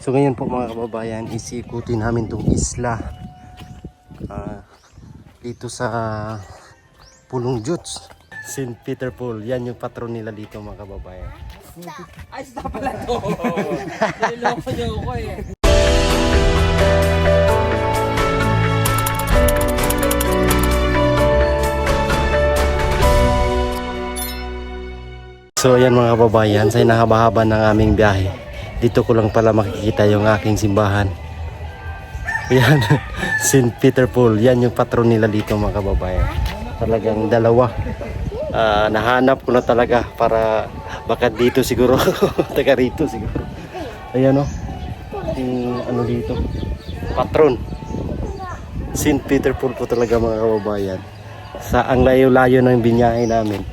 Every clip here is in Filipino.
So ngayon po mga kababayan, isikutin namin tong isla dito sa Pulong Juts, St. Peter Paul. Yan yung patron nila dito mga kababayan. Ay, stop pala to. Niloloko niyo ako eh. So ayan mga kababayan, sa inahaba-haba ng aming biyahe, dito ko lang pala makikita yung aking simbahan. Yan, St. Peter Paul. Yan yung patron nila dito mga kababayan. Talagang dalawa. Nahanap ko na talaga para baka dito siguro. Taga rito siguro. Ayan o. Yung ano dito. Patron. St. Peter Paul po talaga mga kababayan. Sa ang layo-layo ng binyahe namin,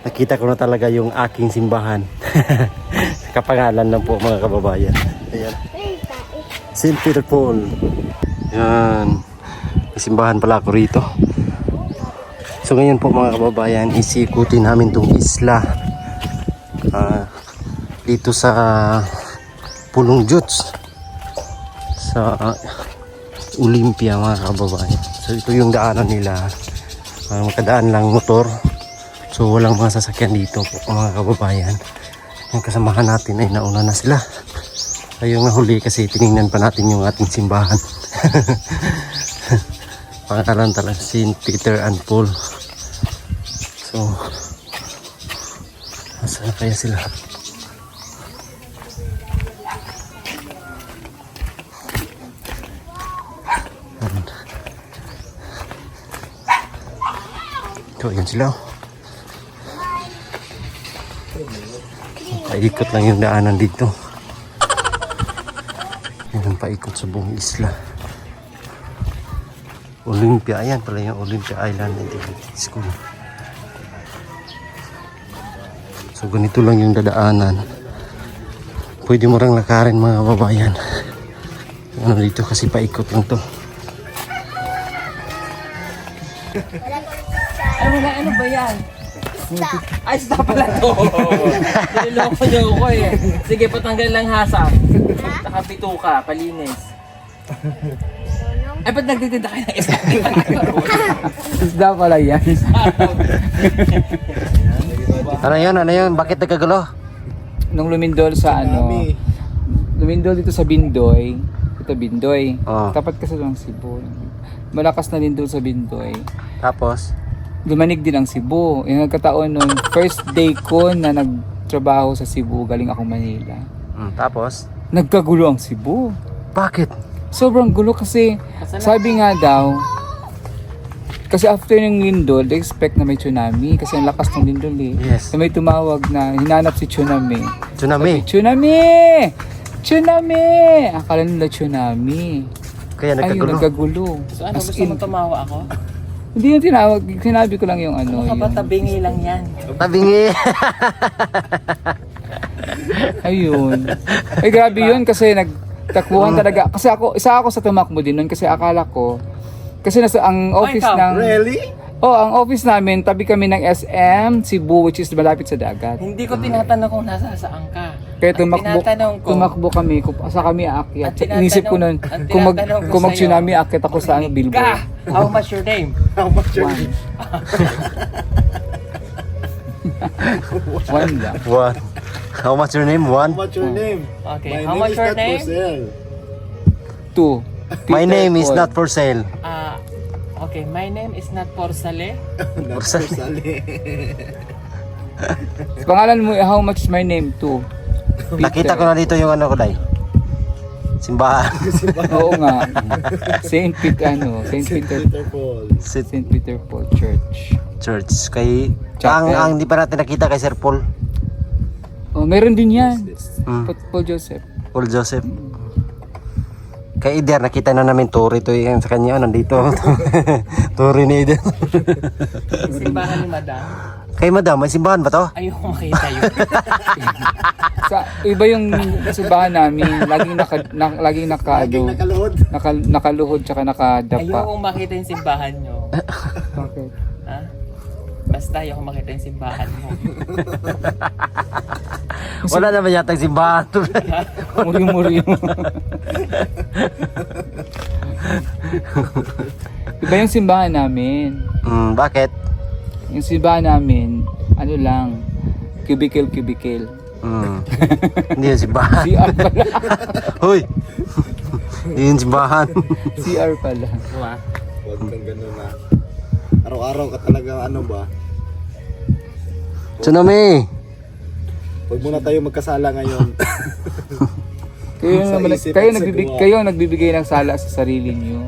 nakita ko na talaga yung aking simbahan. Kapangalan lang po mga kababayan. Ayan. St. Peter Paul. Yan. May simbahan pala ako rito. So ngayon po mga kababayan, isikutin namin tong isla dito sa Pulong Juts sa Olympia mga kababayan. So ito yung daanan nila. Makadaan lang motor. So walang mga sasakyan dito po mga kababayan. Yung kasamahan natin ay nauna na sila. Ayun nga huli kasi tinignan pa natin yung ating simbahan. Pangalan talaga St. Peter and Paul. So nasaan kaya sila? Ito, yun sila. Paikot lang yung daanan dito. Yan, paikot sa buong isla. Olympia, ayan pala yung Olympia Island Integrated School. So ganito lang yung dadaanan. Pwede mo lang lakarin mga babayan. Ano dito kasi paikot lang to. Ano ba yan? Ay, stop pala to. Niloloko niyo ako eh. Sige, patanggal lang hasang. Nakapito ka, palinis. Ay, ba't nagtitinda kayo ng isda? Isda pala yan. Ano yun? Ano yun? Bakit nagkagulo? Nung lumindol sa lumindol dito sa Bindoy. Ito Bindoy. Oh. Tapat kasi lang Cebu. Malakas na lindol sa Bindoy. Tapos? Lumanig din ang Cebu. Yung nagkataon nun, first day ko na nagtrabaho sa Cebu, galing akong Manila. Tapos? Nagkagulo ang Cebu. Bakit? Sobrang gulo kasi sabi nga daw, kasi after ng lindol, they expect na may tsunami kasi ang lakas ng lindol eh. Yes. So may tumawag na hinanap si tsunami. Tsunami? Sabi, tsunami! Tsunami! Akala nila tsunami. Kaya Ayun, nagkagulo? nagkagulo. So ano, As gusto in, mo tumawa ako? Hindi yung tinawag, sinabi ko lang yung ano. Ano ka ba, yung, tabingi lang yan. Tabingi! ayun. Ay grabe yun kasi nagtakbuhan talaga. Kasi isa ako sa tumakbo din nun kasi akala ko, kasi nasa ang office ng... Really? Oh, ang office namin, tabi kami ng SM, Cebu, which is malapit sa dagat. Hindi ko tinatanong kung saan ka. Kaya Ang tinatanong ko, tumakbo kami, sa kami aakyat. Ang tinatanong- Inisip ko nun, ang kung tinatanong ko mag sa'yo, tsunami, aakyat ako sa ano, billboard. Ka! How much your name? How much One. One lang. One. How much your name? One? What's your name? Okay, how much your name? Two. My Peter name is Paul. not for sale. Okay, my name is not Porsale. For sale. Pangalan mo, how much is my name? Two. Nakita ko na dito yung ano ko dai. Simbahan. Oo nga. Saint Peter, Peter Paul. Saint Peter Paul Church. Church. Kay Chapel. ang di pa natin nakita kay Sir Paul. Oh, meron din yan. Hmm. Paul Joseph. Paul Joseph. Kay Ider, nakita na namin Tori to yan sa kanya. Nandito. Tori ni Ider. Simbahan ni Madam. Kay Madam, may simbahan ba to? Ayoko makita yun. Iba yung simbahan namin, laging Nakaluhod. nakaluhod. Nakaluhod tsaka nakadapa. Ayoko makita yung simbahan nyo. Bakit? Ha? Basta ayaw ko makita yung simbahan mo. Wala naman yata simbahan. Muri-muri mo. Iba yung simbahan namin. Bakit? Yung simbahan namin, ano lang, cubicle. Hindi yung simbahan. CR pala. Hoy! Hindi yung simbahan. CR pala. Diba? Huwag kang ganun na. Araw-araw ka talaga ano ba? Tsunami! Huwag muna tayo magkasala ngayon. Kayo Sa naman, isip kayo at sa nagbibig, gawa. kayo ang nagbibigay ng sala sa sarili niyo.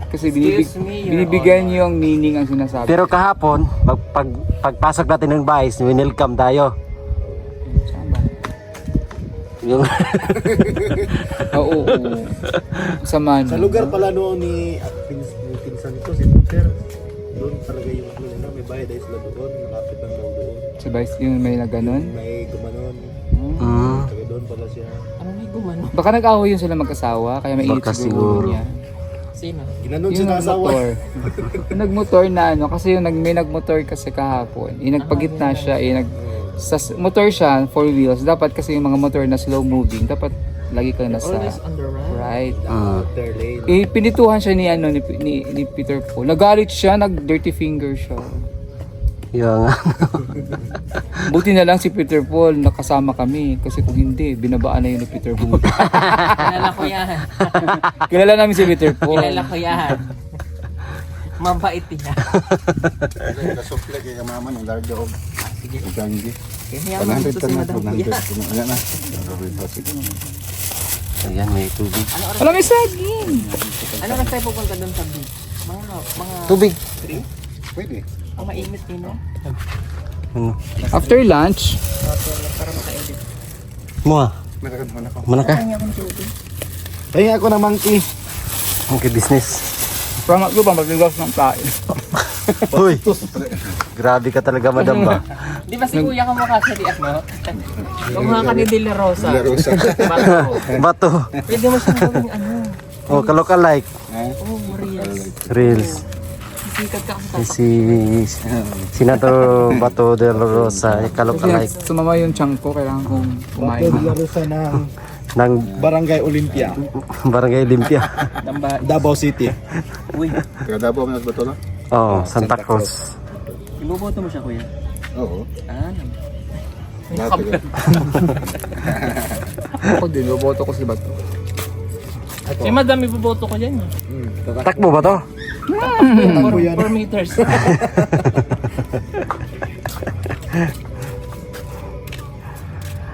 Kasi Excuse me, Your binibigyan Honor. niyo yung meaning ang sinasabi. Pero kahapon, pagpasok natin ng bahay, winelcome tayo. Saan ba? Yung Oo. Sama Sa nun. lugar pala noon ni pinsan ko, si Peter. Doon talaga yung ano nila, may bayad ay sila doon, malapit lang daw doon. Si Vice yung may na ganun. May gumanon, taga doon pala siya. Ano may gumano? Baka nag-away yun sila mag-asawa, kaya mainit Baka siguro siguro. niya. Sino? Ginanon Yung siya ng asawa. nagmotor. Yung nagmotor na ano, kasi yung may nagmotor kasi kahapon. Yung nagpagitna siya, sa motor siya, 4 wheels. Dapat kasi yung mga motor na slow moving, dapat lagi kang nasa Always on the right. right. Third lane. Pinituhan siya ni Peter Paul. Nagalit siya, nag-dirty finger siya. yung Buti na lang si Peter Paul, nakasama kami. Kasi kung hindi, binabaan na yun ni Peter Paul. Kilala ko yan. Kilala namin si Peter Paul. Kilala ko yan. Mabait niya. Kasukle kay kamaman, ang larga o. Sige. Uganggi. Kaya naman gusto si Madam Kuya. Ayan na. Ayan, may tubig. Wala, may saging. Ano na tayo pupunta doon sa beach? Mga Tubig! Pwede. ang mainit din, no? Ano? After lunch, Para maka-edit. Mua, Meron naman ako. mana ka? Pahinga ako ng monkey. Okay, business. pangatlo pa, magligas ng kain. Uy! Grabe ka talaga, madam ba? Di ba si Kuya ka mukha siya di ano? Kumukha ka ni De La Rosa. De La Rosa. Bato. Bato! Pwede mo siyang gawing ano. Oh, kalokalike. Oh, Marias. Reels. Sikat ka kasi. Si Senator Bato de la Rosa, kalokalike. Sumama yung chunk ko, kailangan kong kumain. Laro sa ng Ng Barangay Olympia, Barangay Olympia. Davao City. Uy, Taga Davao, may bato lang? Oh, Santa Cruz. iboboto mo siya, Kuya? Oo. Ah, Ako din, boboto ko si Bato. eh, madam, iboboto ko yan. Takbo ba to? 4 meters.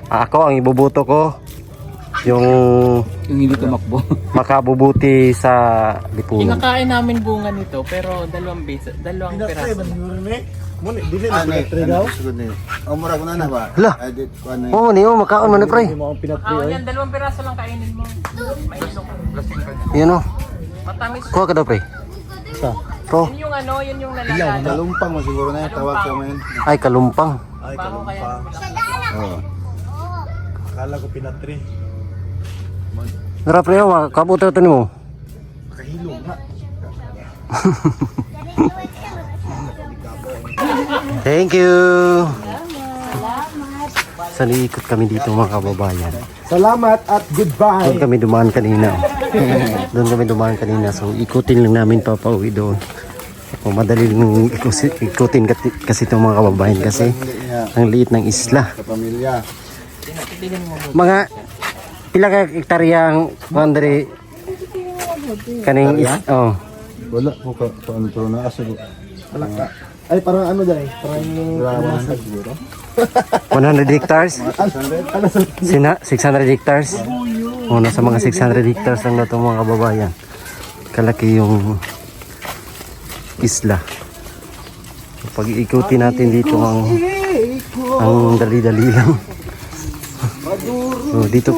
Ako, ang ibubuto ko, yung Yung hindi tumakbo. makabubuti sa lipunan. Kinakain namin bunga nito, pero dalawang piraso. Muna, dili na pinatry daw. Mura ko na na ba? Hala. Edit ko ano Oo, niyo, makaon mo na pre. Hindi mo akong pinatry. Ah, yan, dalawang piraso lang kainin mo. May iso ka. Yan o, Matamis. kuha ka daw pre. Sa? Pro. Yun yung ano, yun yung nalalala. Kalumpang mo siguro na yung tawag sa mga yun. Ay, kalumpang. Ay, Bago kaya kalumpa. Oo. Akala ko pinatry. Nara pre, kabuto ito ni mo. Kahilo nga. Thank you. Salikot kami dito mga kababayan. Salamat at goodbye. Doon kami dumaan kanina. Doon kami dumaan kanina. So ikutin lang namin papauwi doon. O, madali lang ikutin kasi itong mga kababayan kasi ang liit ng isla. Sa pamilya. Mga pila ka hektaryang boundary kaning oh, Wala ko ka paano to na asa ko. Ay, parang ano dahil? Parang Grabe na siguro. 100 hectares. 600 hectares. O, nasa mga 600 hectares lang na itong mga kababayan. Kalaki yung isla. Pag ikutin natin dito ang dali-dali lang. So, dito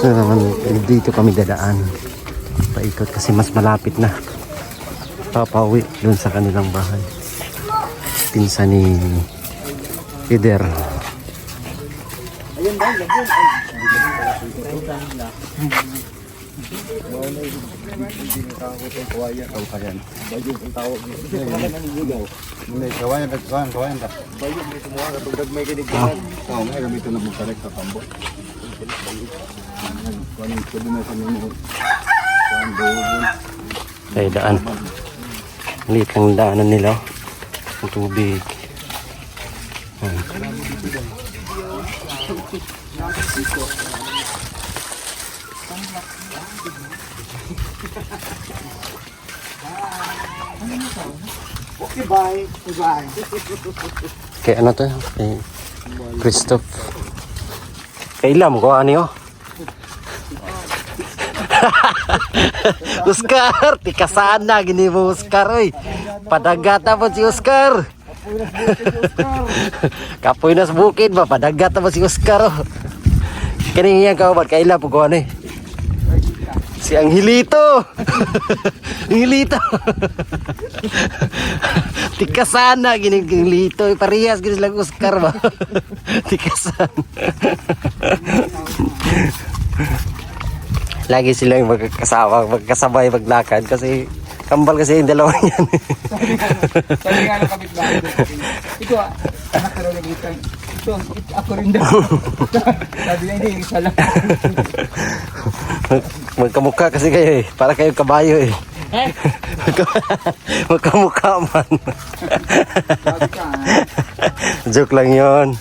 naman dito kami dadaan. Paikot kasi mas malapit na. Papauwi doon sa kanilang bahay. Pinsan ni Peter. Hindi nakakot ang kawayan. Kawayan. Bayo ang tawag niya. Hindi, kawayan ka. Kawayan ka. Bayo, may kumuha ka. Tugdag may kinigyan. Oo, may gamitin na magkarek sa kambo. Kuan pwede na sa mga kuan doon. Ay, daan. Liit lang daanan nila. Ang tubig. Okay, bye. Bye. Kay ano to? Kay Christoph. Kailam ko ano yun? Oscar! Tikasan na, gini mo Oscar oy. Padagat na po si Oscar. Kapoy na sa bukid ba? Padagat na po si Oscar oh. Kanina ka ba? Kailam po ko ano eh. Si Angelito. Angelito. Tikasan na, gini Angelito. Parehas gini lang Oscar ba? Tikasan. Lagi silang magkasabay maglakad kasi kambal kasi yung dalawa yan. Sabi nga ng kapitbahay ko, ito anak ka raw nag-itan. Ito, ako rin daw. Sabi niya, hindi, isa lang. Magkamukha kasi kayo eh. Para kayo kabayo eh. Magkamukha man. Sabi ka, Joke lang yun.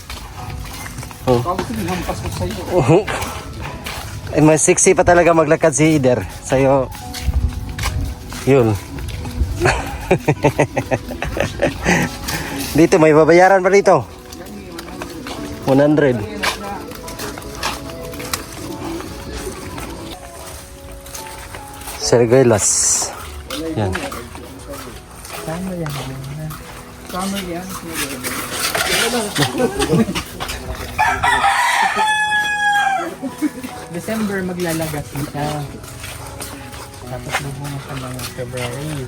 bakit hinampas ko sa'yo? Eh, mas sexy pa talaga maglakad si Ider. Sa'yo, yun. Dito, may babayaran pa dito. 100. Sergelas. Yan. Summer yan. December maglalagas siya. Tapos bubunga sa mga February.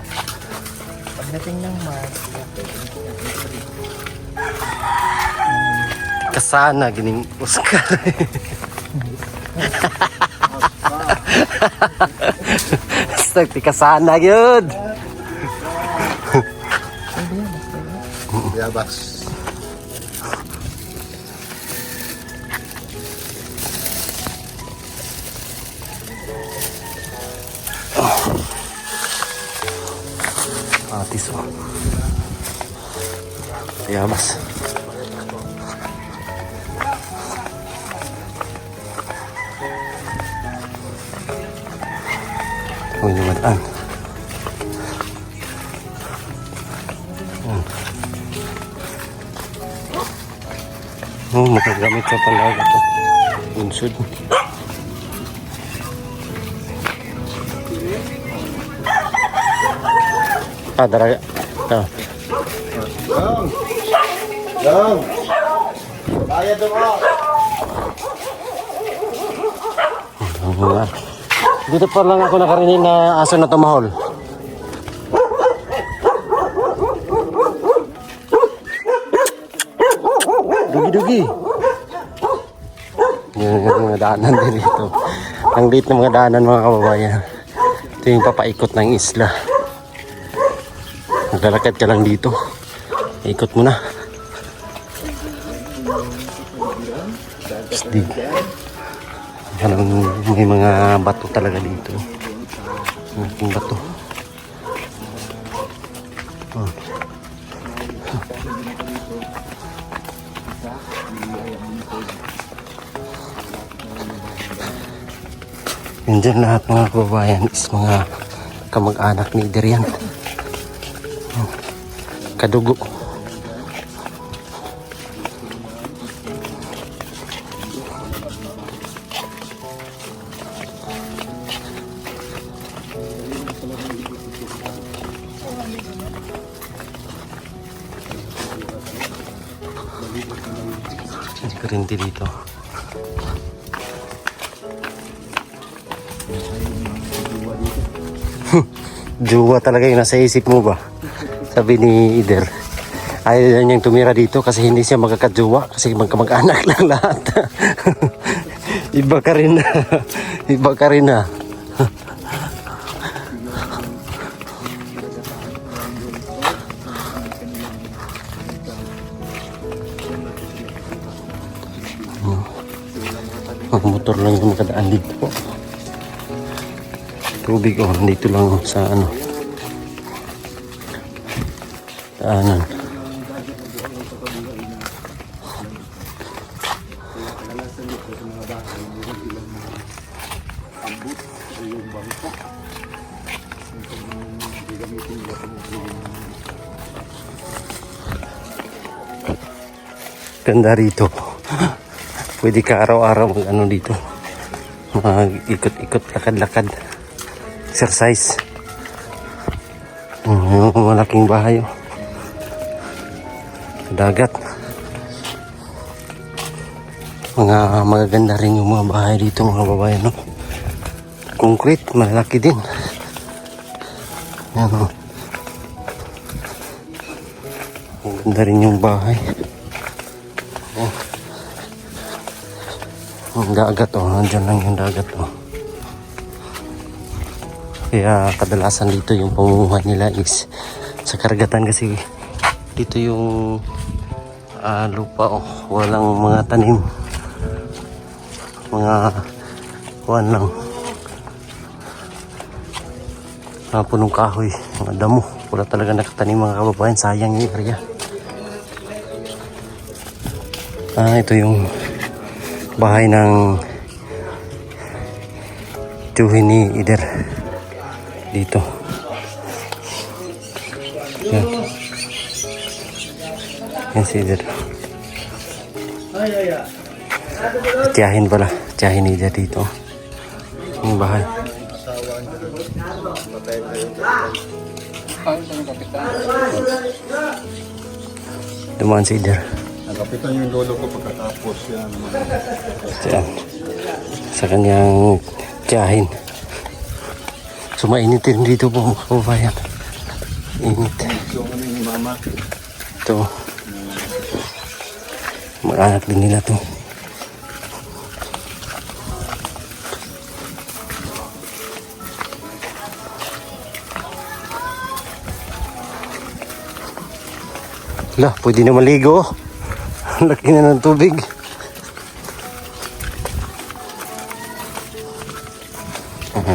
Pagdating ng March, Kasana, gining Oscar. Stag kasana yun. Yabas. Atis oh. Yabas. Huwag naman. Oh, makagamit ka pala ito. Bunsod. Daraga. Dong! Kaya doon ako! Dito pa lang ako nakarinig na aso na tumahol. Dugi-dugi. Yung mga daanan din dito. Ang liit ng mga daanan mga kababayan. Ito yung papaikot ng isla. Maglalakad ka lang dito. Ikot mo na. Stig. Parang may mga bato talaga dito. Malaking bato. Oh. Yan dyan lahat mga kababayan is mga kamag-anak ni Derian. Oh. Kadugo. Kurinti dito. Juwa talaga yung nasa isip mo ba? Sabi ni Ider. Ayaw niyang tumira dito kasi hindi siya magkakajuwa kasi magkamag-anak lang lahat. Iba ka rin na. Iba ka rin na. Mga motor lang yung makadaan dito po. Tubig oh, dito lang sa ano. Daanan. Ganda rito. Pwede ka araw-araw mag ano dito. Mag-ikot-ikot, lakad-lakad. Exercise. Yung malaking bahay. Oh. Dagat. Mga magaganda rin yung mga bahay dito mga babayan. No? Concrete, malaki din. Yan o. Maganda rin yung bahay. Oh. Ang dagat o. Nandyan lang yung dagat o. Kaya kadalasan dito yung pamumuhay nila is sa karagatan kasi dito yung lupa o. Walang mga tanim. Mga kuwan lang. Punong kahoy, mga damo. Wala talaga nakatanim mga kababayan. Sayang yung area. Ito yung bahay ng tiyuhin ni Ider. Dito. Yan. Yan si Ider. Tiyahin pala. Tiyahin ni Ider dito. Yung bahay. Dumaan si Ider. Nakapitan yung lolo ko pagkatapos yan. Diyan. Sa kanyang tiyahin. So mainit rin dito po mga kababayan. Init. So ano yung mama? Ito. Mag-anak din nila to. Lah, pwede na maligo. Laki na ng tubig.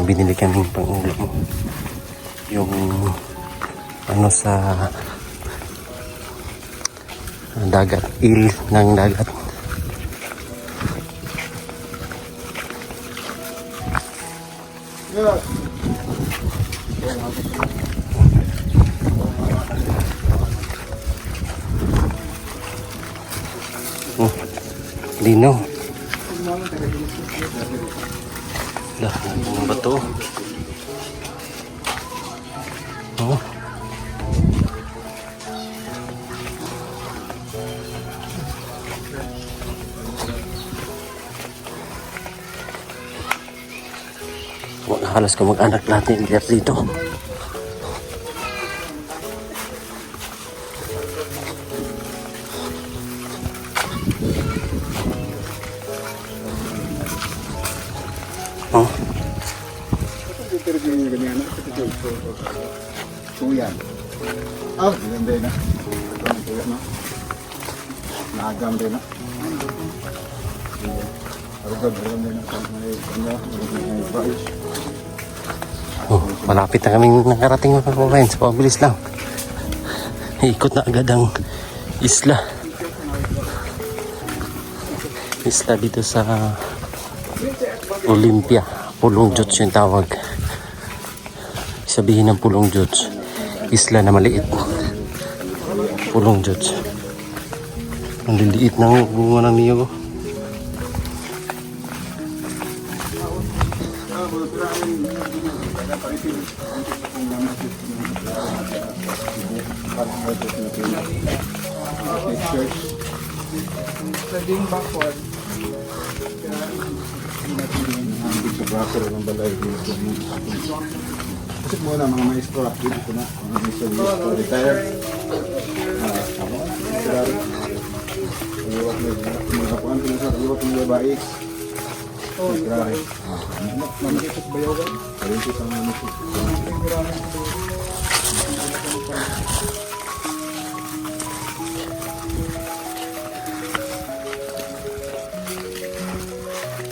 Binili kaming pang-ulam. Yung ano sa dagat, il ng dagat. Linaw. Lah, mga bato. Oh. Halos kamag-anak lahat ni Ider dito. Oh. Tuyan. Ah, ganda na. Tuyan na. Nagam din na. Oh, malapit na kaming nakarating mga kababayan. So, pabilis lang. Ikot na agad ang isla. Isla dito sa Olympia. Pulong Jots yung tawag. Sabihin ng Pulong Jots, isla na maliit. Pulong Jots. Ang liliit ng bunga ng niyo ko. Saging bakwan. Sa braso rin ng balay dito. Kasi muna mga maestro, dito ko na. Mga maestro retire. Ako, iwak mo. Mga kapuan ko na sa iwak mo babae. Grabe. Palintis ang ano po.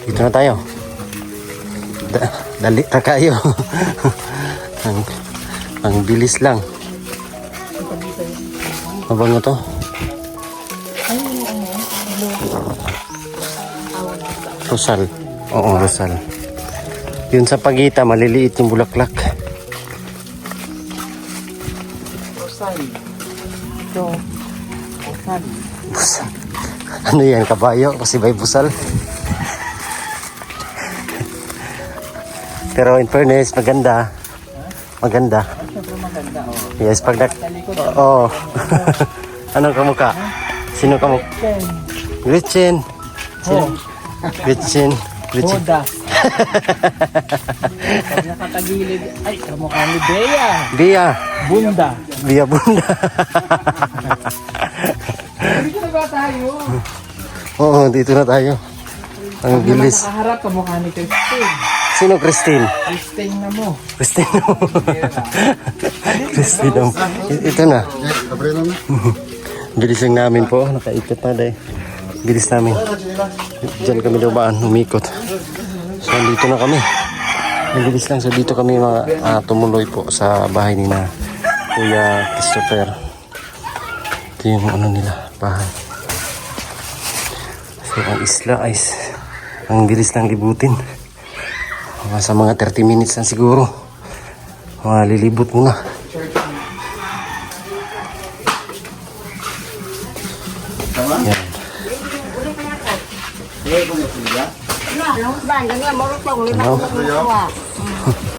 Dito na tayo. Dali na kayo. ang bilis lang. Mabango to. Rosal. Oo, Rosal. Yun sa pagita, maliliit yung bulaklak. Rosal. Ito. Rosal. Busal. Ano yan, kabayo? Kasi may busal. Pero in fairness, maganda. Maganda. Siyempre maganda, oh. Yes, pag Sa likod, Oo. Anong kamukha? Sino kamukha? Gretchen. Ho. Gretchen. Gretchen. Hoda. Pag nakatagilid, ay, kamukha ni Bea. Bia. Bunda. Bia Bunda. Dito na ba tayo? Oo, dito na tayo. Ang bilis. Nakaharap, kamukha ni Christine. Sino Christine? Christine na mo. Christine. Christine. Ito na. Gabriela na. Bilis lang namin po. Nakaikot na dahil. Bilis namin. Diyan kami dumaan. Umikot. So, dito na kami. Ang bilis lang. So, dito kami mga tumuloy po sa bahay ni na Kuya Christopher. Ito yung ano nila. Bahay. So, ang isla ay ang bilis lang libutin. Sa mga 30 minutes lang siguro. Lilibot muna. Yan. Ano?